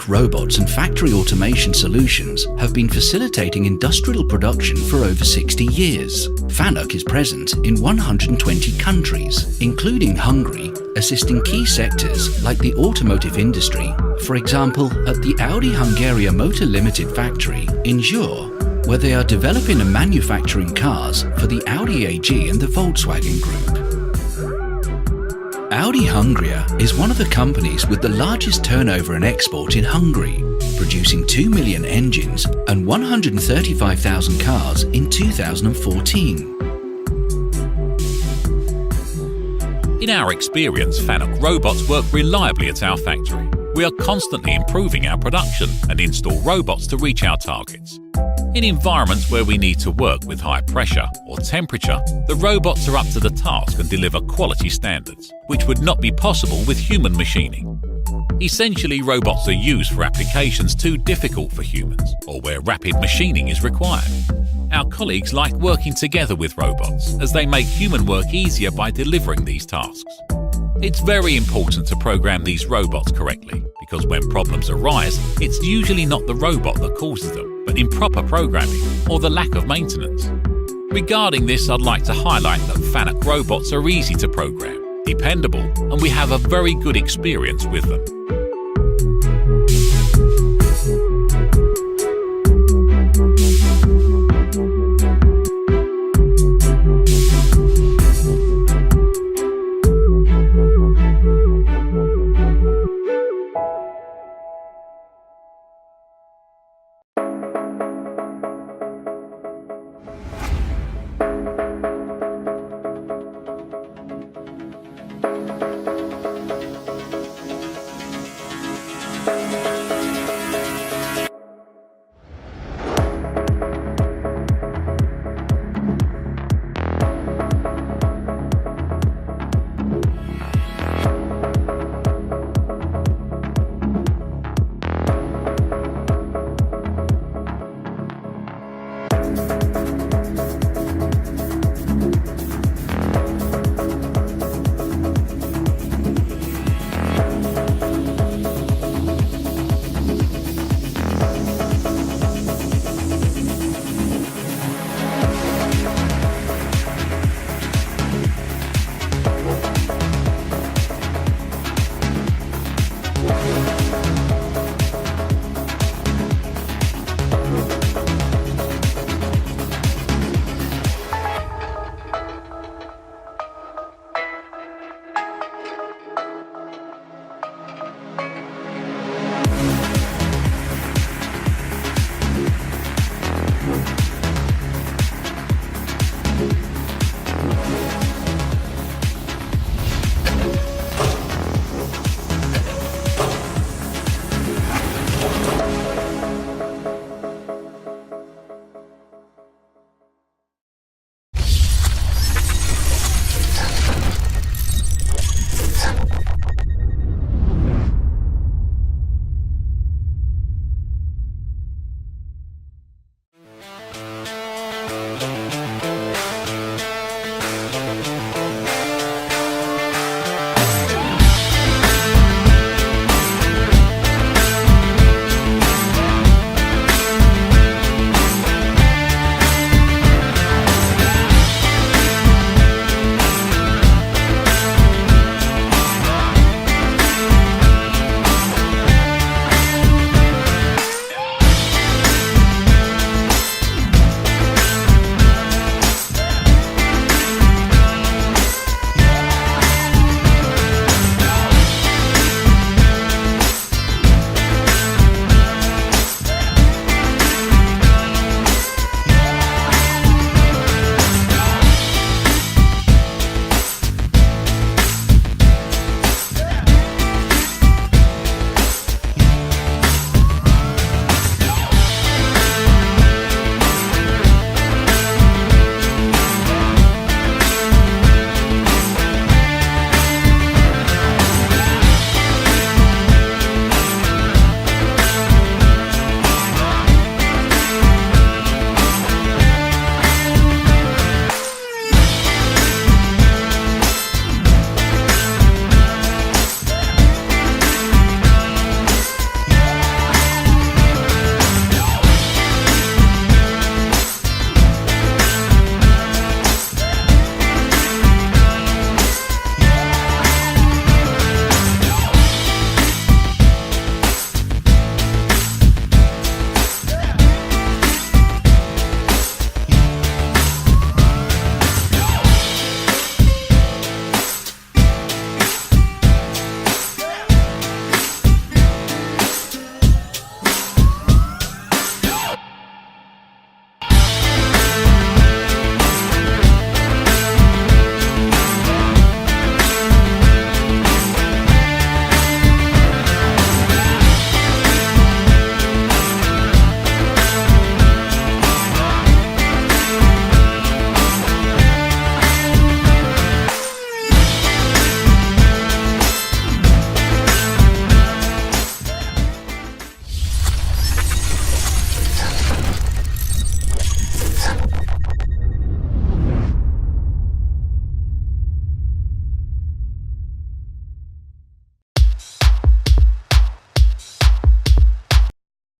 Fanuc robots and factory automation solutions have been facilitating industrial production for over 60 years. Fanuc is present in 120 countries, including Hungary, assisting key sectors like the automotive industry, for example at the Audi Hungary Motor Limited factory in Győr, where they are developing and manufacturing cars for the Audi AG and the Volkswagen Group. Audi Hungary is one of the companies with the largest turnover and export in Hungary, producing 2 million engines and 135,000 cars in 2014. In our experience, Fanuc robots work reliably at our factory. We are constantly improving our production and install robots to reach our targets. In environments where we need to work with high pressure or temperature, the robots are up to the task and deliver quality standards, which would not be possible with human machining. Essentially, robots are used for applications too difficult for humans or where rapid machining is required. Our colleagues like working together with robots as they make human work easier by delivering these tasks. It's very important to program these robots correctly because when problems arise, it's usually not the robot that causes them, but improper programming or the lack of maintenance. Regarding this, I'd like to highlight that Fanuc robots are easy to program, dependable, and we have a very good experience with them.